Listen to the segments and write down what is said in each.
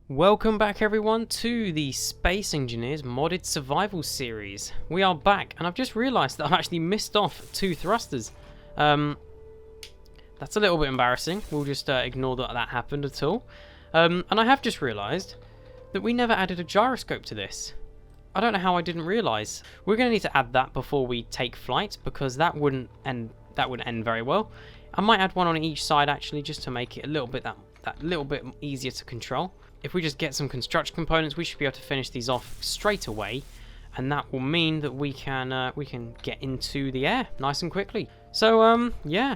Welcome back everyone to the Space Engineers Modded Survival Series. We are back, and I've just realised that I've actually missed off 2 thrusters. That's a little bit embarrassing. We'll just ignore that happened at all. And I have just realised that we never added a gyroscope to this. I don't know how I didn't realise. We're going to need to add that before we take flight, because that wouldn't end very well. I might add one on each side actually, just to make it a little bit that little bit easier to control. If we just get some construction components, we should be able to finish these off straight away, and that will mean that we can get into the air nice and quickly. So yeah,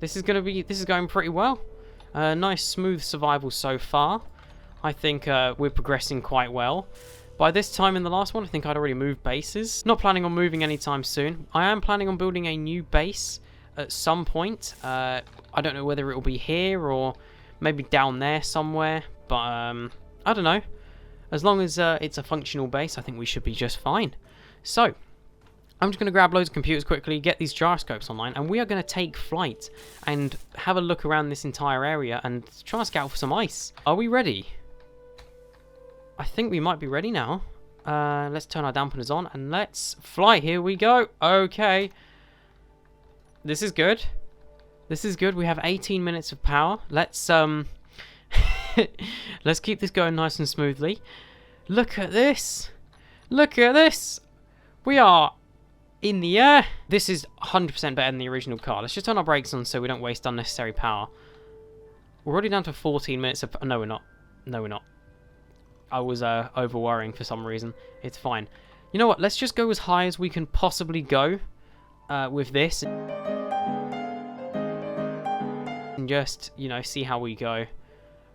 this is going pretty well. Nice smooth survival so far. I think we're progressing quite well. By this time in the last one, I think I'd already moved bases. Not planning on moving anytime soon. I am planning on building a new base at some point. I don't know whether it will be here or maybe down there somewhere. But I don't know. As long as it's a functional base, I think we should be just fine. So, I'm just going to grab loads of computers quickly, get these gyroscopes online, and we are going to take flight and have a look around this entire area and try and scout for some ice. Are we ready? I think we might be ready now. Let's turn our dampeners on and let's fly. Here we go. Okay. This is good. This is good. We have 18 minutes of power. Let's let's keep this going nice and smoothly. Look at this. Look at this. We are in the air. This is 100% better than the original car. Let's just turn our brakes on so we don't waste unnecessary power. We're already down to 14 minutes of... No, we're not. No, we're not. I was over-worrying for some reason. It's fine. You know what? Let's just go as high as we can possibly go with this. And just, you know, see how we go.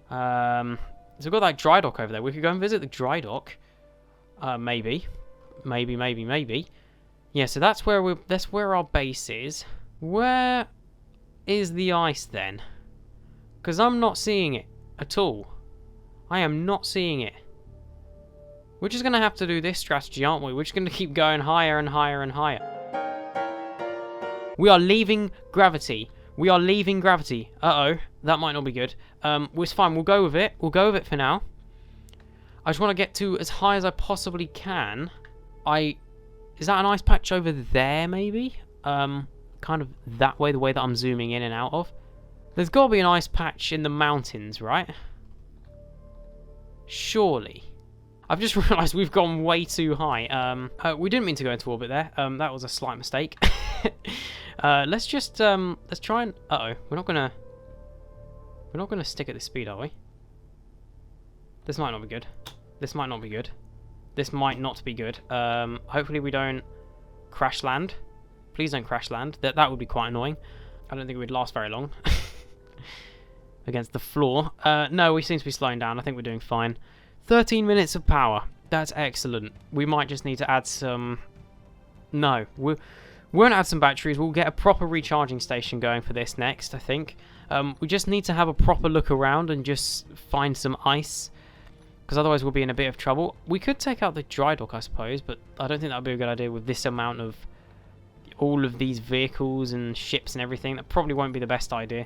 So we've got that dry dock over there. We could go and visit the dry dock. Maybe. Yeah, so that's where our base is. Where is the ice then? Because I'm not seeing it at all. I am not seeing it. We're just going to have to do this strategy, aren't we? We're just going to keep going higher and higher and higher. We are leaving gravity. We are leaving gravity. Uh-oh. That might not be good. It's fine. We'll go with it. We'll go with it for now. I just want to get to as high as I possibly can. Is that an ice patch over there, maybe? Kind of that way, the way that I'm zooming in and out of. There's got to be an ice patch in the mountains, right? Surely. I've just realised we've gone way too high. We didn't mean to go into orbit there. That was a slight mistake. Let's just let's try and we're not gonna stick at this speed, are we? This might not be good. This might not be good. This might not be good. Hopefully we don't crash land. Please don't crash land. That would be quite annoying. I don't think we'd last very long against the floor. No, we seem to be slowing down. I think we're doing fine. 13 minutes of power. That's excellent. We might just need to add some... No, we won't add some batteries. We'll get a proper recharging station going for this next, I think. We just need to have a proper look around and just find some ice, because otherwise we'll be in a bit of trouble. We could take out the dry dock, I suppose, but I don't think that would be a good idea with this amount of all of these vehicles and ships and everything. That probably won't be the best idea.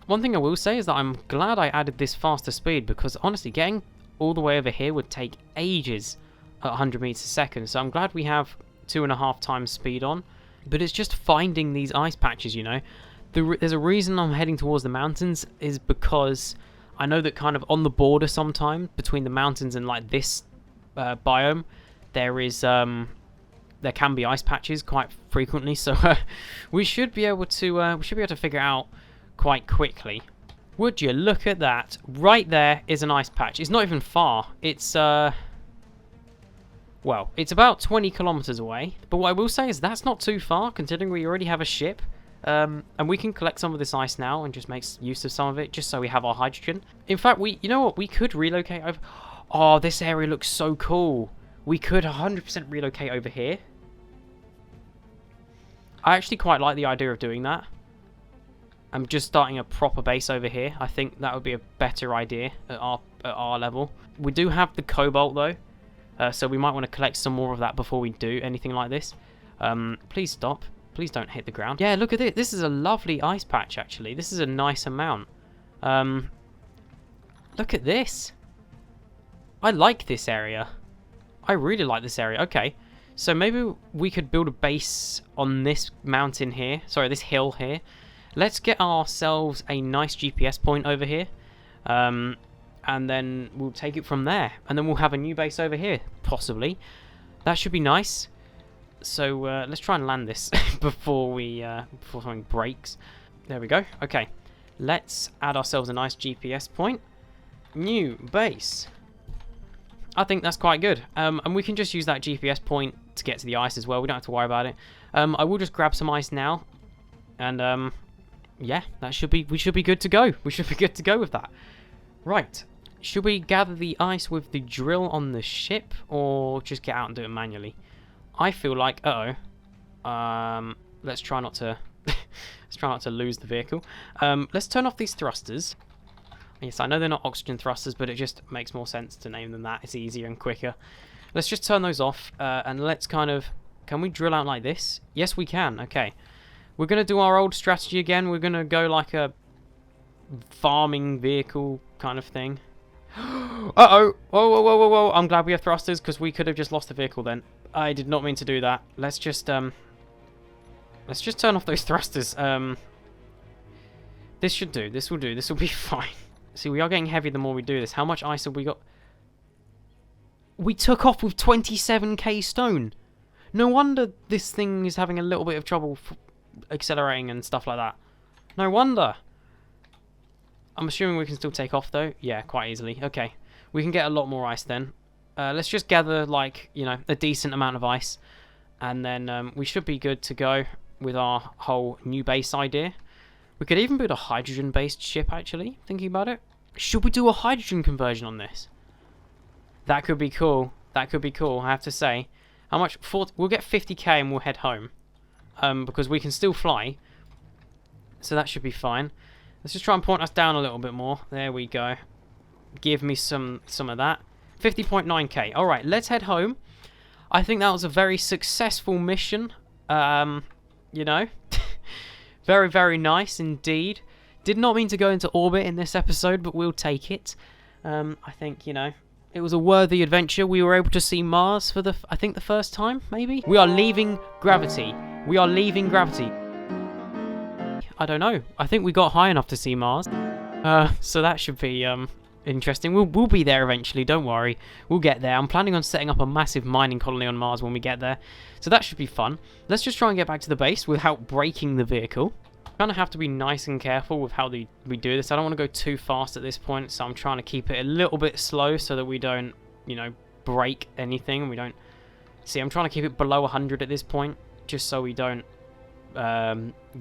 One thing I will say is that I'm glad I added this faster speed, because honestly, getting all the way over here would take ages at 100 meters a second. So I'm glad we have 2.5 times speed on. But it's just finding these ice patches, you know. There's a reason I'm heading towards the mountains, is because I know that kind of on the border sometime between the mountains and like this biome, there can be ice patches quite frequently. So we should be able to figure out quite quickly. Would you look at that? Right there is an ice patch. It's not even far. It's well, it's about 20 kilometers away. But what I will say is that's not too far, considering we already have a ship. And we can collect some of this ice now and just make use of some of it, just so we have our hydrogen. In fact, you know what? We could relocate over... Oh, this area looks so cool. We could 100% relocate over here. I actually quite like the idea of doing that. I'm just starting a proper base over here. I think that would be a better idea at our level. We do have the cobalt though, so we might want to collect some more of that before we do anything like this. Please stop. Please don't hit the ground. Yeah, look at this. This is a lovely ice patch actually. This is a nice amount. Look at this. I like this area. I really like this area. Okay. So maybe we could build a base on this mountain here. Sorry, this hill here. Let's get ourselves a nice GPS point over here. And then we'll take it from there. And then we'll have a new base over here, possibly. That should be nice. So let's try and land this before something breaks. There we go. Okay. Let's add ourselves a nice GPS point. New base. I think that's quite good. And we can just use that GPS point to get to the ice as well. We don't have to worry about it. I will just grab some ice now. And yeah, we should be good to go. We should be good to go with that. Right. Should we gather the ice with the drill on the ship, or just get out and do it manually? I feel like, let's try not to let's try not to lose the vehicle. Let's turn off these thrusters. Yes, I know they're not oxygen thrusters, but it just makes more sense to name them that. It's easier and quicker. Let's just turn those off, and let's kind of... Can we drill out like this? Yes, we can. Okay. We're going to do our old strategy again. We're going to go like a farming vehicle kind of thing. Uh-oh. Whoa, whoa, whoa, whoa, whoa. I'm glad we have thrusters, because we could have just lost the vehicle then. I did not mean to do that. Let's just turn off those thrusters. This should do. This will do. This will be fine. See, we are getting heavy the more we do this. How much ice have we got? We took off with 27k stone. No wonder this thing is having a little bit of trouble accelerating and stuff like that. No wonder. I'm assuming we can still take off though. Yeah, quite easily. Okay. We can get a lot more ice then. Let's just gather, like, you know, a decent amount of ice. And then we should be good to go with our whole new base idea. We could even build a hydrogen-based ship, actually, thinking about it. Should we do a hydrogen conversion on this? That could be cool. That could be cool, I have to say. How much? We'll get 50k and we'll head home. Because we can still fly. So that should be fine. Let's just try and point us down a little bit more. There we go. Give me some of that. 50.9k. Alright, let's head home. I think that was a very successful mission. You know... Very, very nice indeed. Did not mean to go into orbit in this episode, but we'll take it. I think, you know, it was a worthy adventure. We were able to see Mars for I think the first time, maybe? We are leaving gravity. We are leaving gravity. I don't know. I think we got high enough to see Mars. So that should be interesting. We'll be there eventually, don't worry. We'll get there. I'm planning on setting up a massive mining colony on Mars when we get there. So that should be fun. Let's just try and get back to the base without breaking the vehicle. Kind of have to be nice and careful with how we do this. I don't want to go too fast at this point, so I'm trying to keep it a little bit slow so that we don't, you know, break anything. We don't... See, I'm trying to keep it below 100 at this point, just so we don't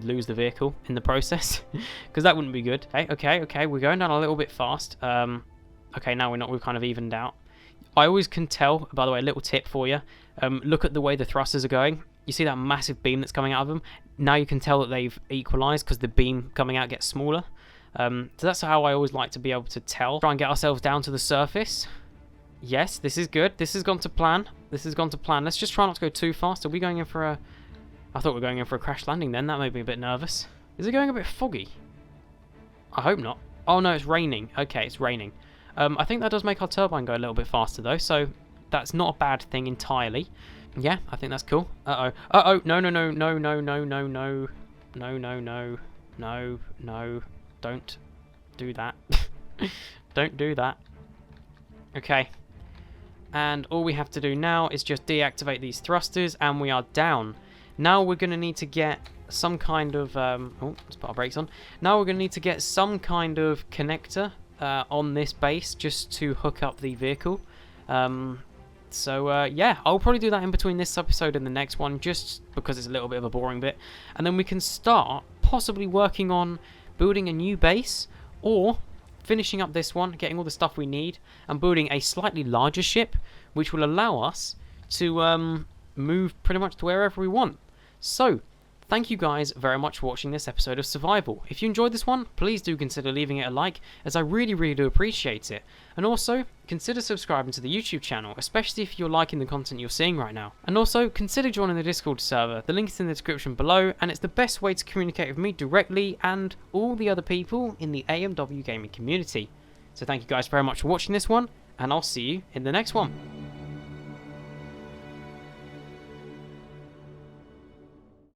lose the vehicle in the process, because that wouldn't be good. Okay, we're going down a little bit fast. Okay, now we're not. We've kind of evened out. I always can tell, by the way, a little tip for you. Look at the way the thrusters are going. You see that massive beam that's coming out of them? Now you can tell that they've equalized because the beam coming out gets smaller. So that's how I always like to be able to tell. Try and get ourselves down to the surface. Yes, this is good. This has gone to plan. This has gone to plan. Let's just try not to go too fast. Are we going in for a... I thought we were going in for a crash landing then. That made me a bit nervous. Is it going a bit foggy? I hope not. Oh no, it's raining. Okay, it's raining. I think that does make our turbine go a little bit faster though, so that's not a bad thing entirely. Yeah, I think that's cool. Uh-oh. Uh-oh. No, no, no, no, no, no, no, no. No, no, no. No, no. Don't do that. Don't do that. Okay. And all we have to do now is just deactivate these thrusters and we are down. Now we're going to need to get some kind of... oh, let's put our brakes on. Now we're going to need to get some kind of connector on this base just to hook up the vehicle. So yeah, I'll probably do that in between this episode and the next one, just because it's a little bit of a boring bit. And then we can start possibly working on building a new base, or finishing up this one, getting all the stuff we need, and building a slightly larger ship, which will allow us to move pretty much to wherever we want. So, thank you guys very much for watching this episode of Survival. If you enjoyed this one, please do consider leaving it a like, as I really, really do appreciate it. And also, consider subscribing to the YouTube channel, especially if you're liking the content you're seeing right now. And also, consider joining the Discord server. The link is in the description below, and it's the best way to communicate with me directly and all the other people in the AMW gaming community. So thank you guys very much for watching this one, and I'll see you in the next one.